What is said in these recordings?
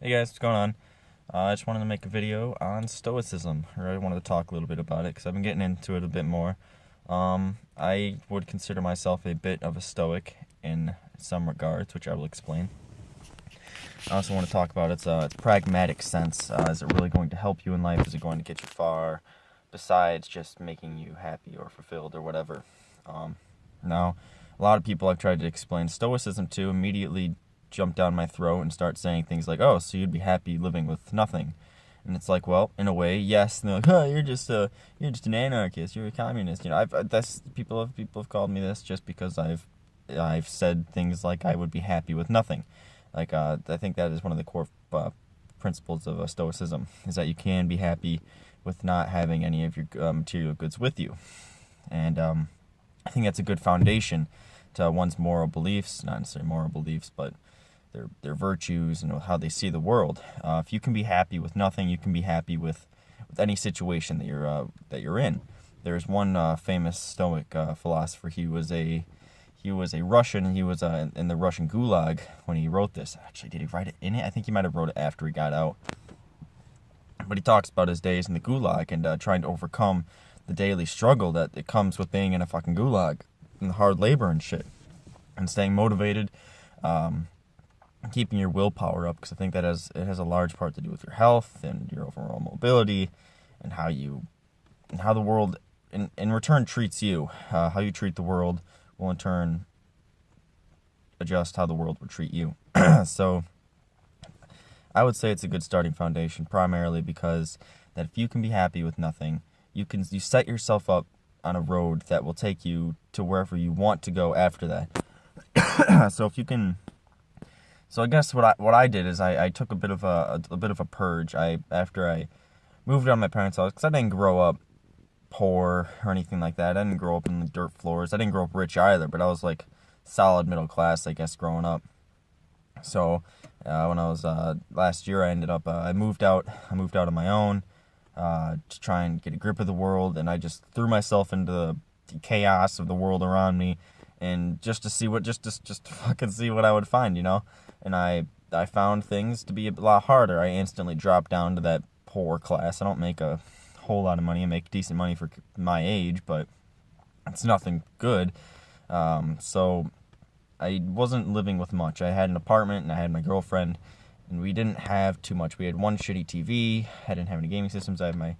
Hey guys, what's going on? I just wanted to make a video on Stoicism, or I wanted to talk a little bit about it because I've been getting into it a bit more. I would consider myself a bit of a Stoic in some regards, which I will explain. I also want to talk about its pragmatic sense. Is it really going to help you in life? Is it going to get you far, besides just making you happy or fulfilled or whatever? Now, a lot of people I've tried to explain Stoicism to immediately jump down my throat and start saying things like, "Oh, so you'd be happy living with nothing?" And it's like, well, in a way, yes. And they're like, "Oh, you're just an anarchist. You're a communist." That's people have called me this just because I've said things like I would be happy with nothing. I think that is one of the core principles of Stoicism, is that you can be happy with not having any of your material goods with you, and I think that's a good foundation to one's moral beliefs. Not necessarily moral beliefs, but their virtues and how they see the world. If you can be happy with nothing, you can be happy with any situation that you're in. There's one famous Stoic philosopher. He was a Russian, and he was in the Russian Gulag when he wrote this. Actually, did he write it in it? I think he might have wrote it after he got out. But he talks about his days in the Gulag and trying to overcome the daily struggle that it comes with being in a fucking Gulag and the hard labor and shit, and staying motivated. Keeping your willpower up, because I think that it has a large part to do with your health and your overall mobility, and how the world in return treats you. How you treat the world will in turn adjust how the world will treat you. So I would say it's a good starting foundation, primarily because that if you can be happy with nothing, you set yourself up on a road that will take you to wherever you want to go after that. So if you can. So I guess what I did is I took a bit of a purge. After I moved out of my parents' house, because I didn't grow up poor or anything like that. I didn't grow up in the dirt floors. I didn't grow up rich either, but I was like solid middle class, I guess, growing up. So when I was last year, I moved out. I moved out on my own to try and get a grip of the world, and I just threw myself into the chaos of the world around me, and just to fucking see what I would find, And I found things to be a lot harder. I instantly dropped down to that poor class. I don't make a whole lot of money. I make decent money for my age, but it's nothing good. So I wasn't living with much. I had an apartment, and I had my girlfriend, and we didn't have too much. We had one shitty TV. I didn't have any gaming systems. I had my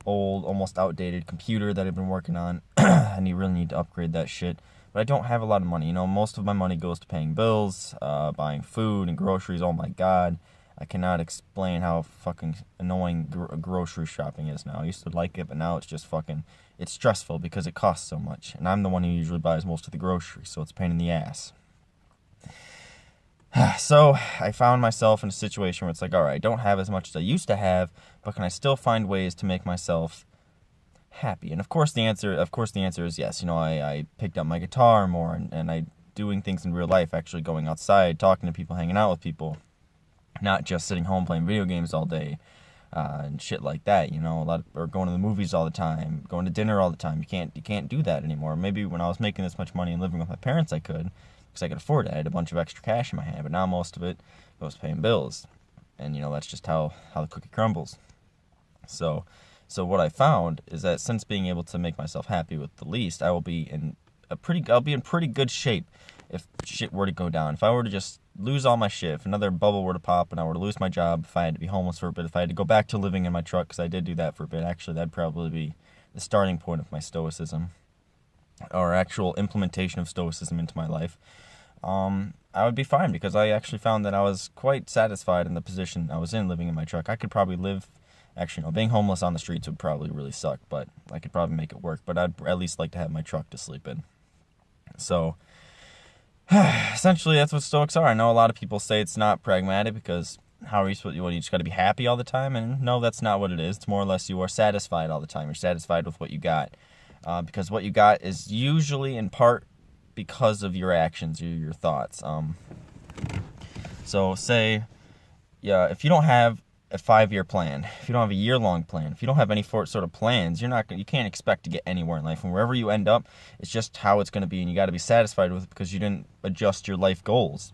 old, almost outdated computer that I've been working on, and you really need to upgrade that shit. But I don't have a lot of money. Most of my money goes to paying bills, buying food and groceries. Oh my god, I cannot explain how fucking annoying grocery shopping is now. I used to like it, but now it's just it's stressful because it costs so much. And I'm the one who usually buys most of the groceries, so it's a pain in the ass. So I found myself in a situation where it's like, alright, I don't have as much as I used to have, but can I still find ways to make myself happy? And of course the answer is yes. I picked up my guitar more, and I doing things in real life, actually going outside, talking to people, hanging out with people, not just sitting home playing video games all day, and shit like that. Or going to the movies all the time, going to dinner all the time. You can't do that anymore. Maybe when I was making this much money and living with my parents, I could, because I could afford it. I had a bunch of extra cash in my hand, but now most of it goes paying bills, and that's just how the cookie crumbles. So what I found is that since being able to make myself happy with the least, I'll be in pretty good shape if shit were to go down. If I were to just lose all my shit, if another bubble were to pop and I were to lose my job, if I had to be homeless for a bit, if I had to go back to living in my truck, because I did do that for a bit, actually, that'd probably be the starting point of my Stoicism, or actual implementation of Stoicism into my life. I would be fine, because I actually found that I was quite satisfied in the position I was in, living in my truck. I could probably live. Actually, no, being homeless on the streets would probably really suck, but I could probably make it work. But I'd at least like to have my truck to sleep in. So, essentially, that's what Stoics are. I know a lot of people say it's not pragmatic, because how are you supposed to, you just got to be happy all the time? And no, that's not what it is. It's more or less you are satisfied all the time. You're satisfied with what you got. Because what you got is usually in part because of your actions, your thoughts. So say, if you don't have a 5-year plan, if you don't have a year-long plan, if you don't have any sort of plans, you can't expect to get anywhere in life. And wherever you end up, it's just how it's going to be, and you got to be satisfied with it, because you didn't adjust your life goals.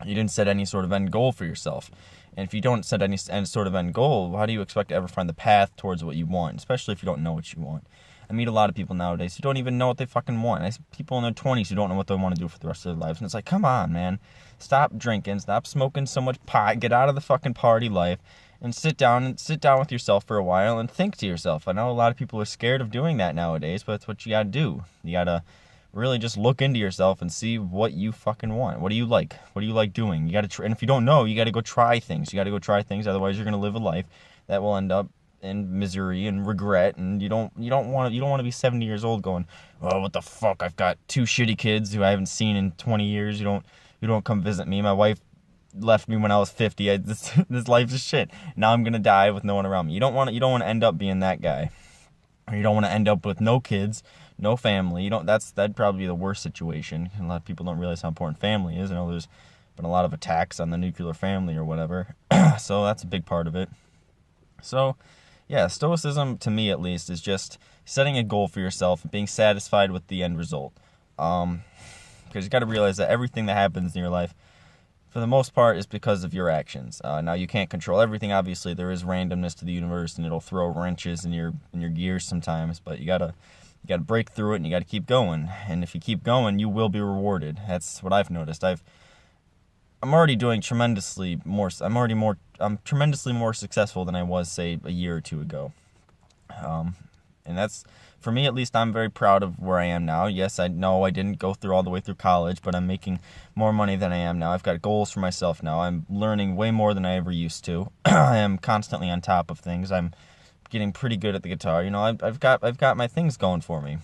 You didn't set any sort of end goal for yourself. And if you don't set any sort of end goal, how do you expect to ever find the path towards what you want, especially if you don't know what you want? I meet a lot of people nowadays who don't even know what they fucking want. I see people in their 20s who don't know what they want to do for the rest of their lives. And it's like, come on, man. Stop drinking. Stop smoking so much pot. Get out of the fucking party life and sit down with yourself for a while and think to yourself. I know a lot of people are scared of doing that nowadays, but it's what you got to do. You got to really just look into yourself and see what you fucking want. What do you like? What do you like doing? You got to try, and if you don't know, you got to go try things. You got to go try things. Otherwise, you're going to live a life that will end up in misery and regret. And you don't want to be 70 years old going, oh, what the fuck? I've got 2 shitty kids who I haven't seen in 20 years. You don't come visit me. My wife left me when I was 50. This life is shit. Now I'm gonna die with no one around me. You don't want to end up being that guy. Or you don't want to end up with no kids, no family. That'd probably be the worst situation. A lot of people don't realize how important family is. I know there's been a lot of attacks on the nuclear family or whatever. So that's a big part of it. So yeah, Stoicism, to me at least, is just setting a goal for yourself and being satisfied with the end result. Because you got to realize that everything that happens in your life, for the most part, is because of your actions. Now, you can't control everything. Obviously, there is randomness to the universe, and it'll throw wrenches in your gears sometimes. But you gotta break through it, and you gotta keep going. And if you keep going, you will be rewarded. That's what I've noticed. I'm already doing tremendously more. I'm tremendously more successful than I was, say, a year or two ago. And that's, for me at least, I'm very proud of where I am now. Yes, I know I didn't go all the way through college, but I'm making more money than I am now. I've got goals for myself now. I'm learning way more than I ever used to. I am constantly on top of things. I'm getting pretty good at the guitar. I've got my things going for me,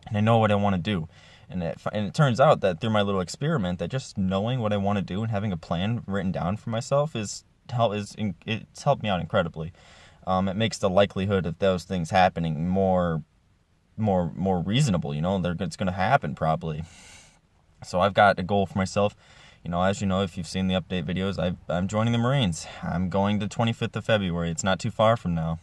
and I know what I want to do. And it turns out that through my little experiment, that just knowing what I want to do and having a plan written down for myself it's helped me out incredibly. It makes the likelihood of those things happening more reasonable. It's going to happen probably. So I've got a goal for myself. As you know, if you've seen the update videos, I'm joining the Marines. I'm going the 25th of February. It's not too far from now.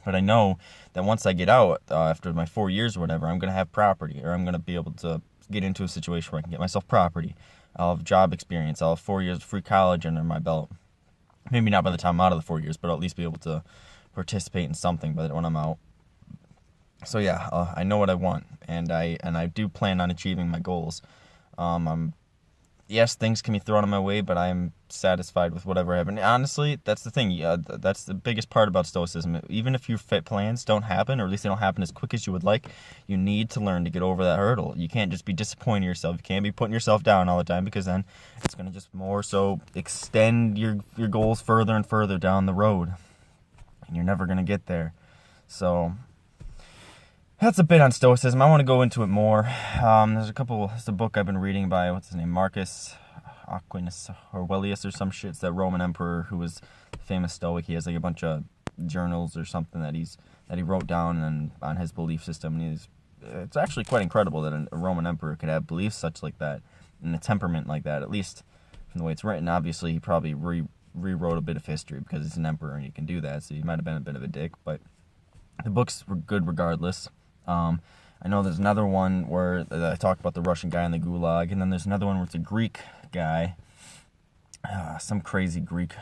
But I know that once I get out, after my 4 years or whatever, I'm going to have property, or I'm going to be able to get into a situation where I can get myself property. I'll have job experience. I'll have 4 years of free college under my belt. Maybe not by the time I'm out of the 4 years, but I'll at least be able to participate in something when I'm out. So yeah, I know what I want, and I do plan on achieving my goals. Yes, things can be thrown in my way, but I'm satisfied with whatever happens. Honestly, that's the thing. That's the biggest part about Stoicism. Even if your plans don't happen, or at least they don't happen as quick as you would like, you need to learn to get over that hurdle. You can't just be disappointing yourself. You can't be putting yourself down all the time, because then it's going to just more so extend your goals further and further down the road, and you're never going to get there. So that's a bit on Stoicism. I want to go into it more. There's a book I've been reading by, what's his name, Marcus Aurelius or some shit. It's that Roman emperor who was a famous Stoic. He has like a bunch of journals or something that he wrote down and on his belief system. And it's actually quite incredible that a Roman emperor could have beliefs such like that and a temperament like that. At least from the way it's written. Obviously, he probably rewrote a bit of history because he's an emperor and he can do that. So he might have been a bit of a dick, but the books were good regardless. I know there's another one where I talk about the Russian guy in the Gulag, and then there's another one where it's a Greek guy, some crazy Greek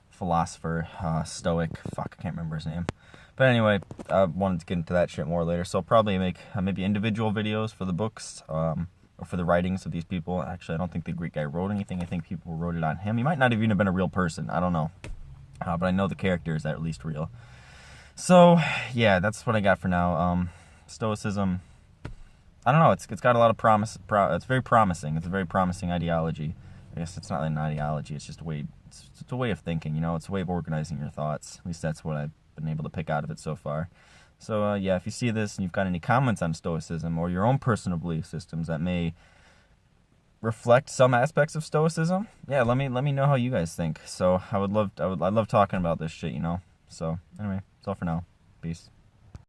philosopher, Stoic. Fuck, I can't remember his name. But anyway, I wanted to get into that shit more later, so I'll probably make maybe individual videos for the books, or for the writings of these people. Actually, I don't think the Greek guy wrote anything. I think people wrote it on him. He might not have even been a real person. I don't know. But I know the character is at least real. So, yeah, that's what I got for now. Stoicism, I don't know, it's got a lot of promise. It's very promising. It's a very promising ideology. I guess it's not an ideology, it's just it's a way of thinking, It's a way of organizing your thoughts. At least that's what I've been able to pick out of it so far. So, yeah, if you see this and you've got any comments on Stoicism or your own personal belief systems that may reflect some aspects of Stoicism, yeah, let me know how you guys think. So, I love talking about this shit, So, anyway, that's all for now. Peace.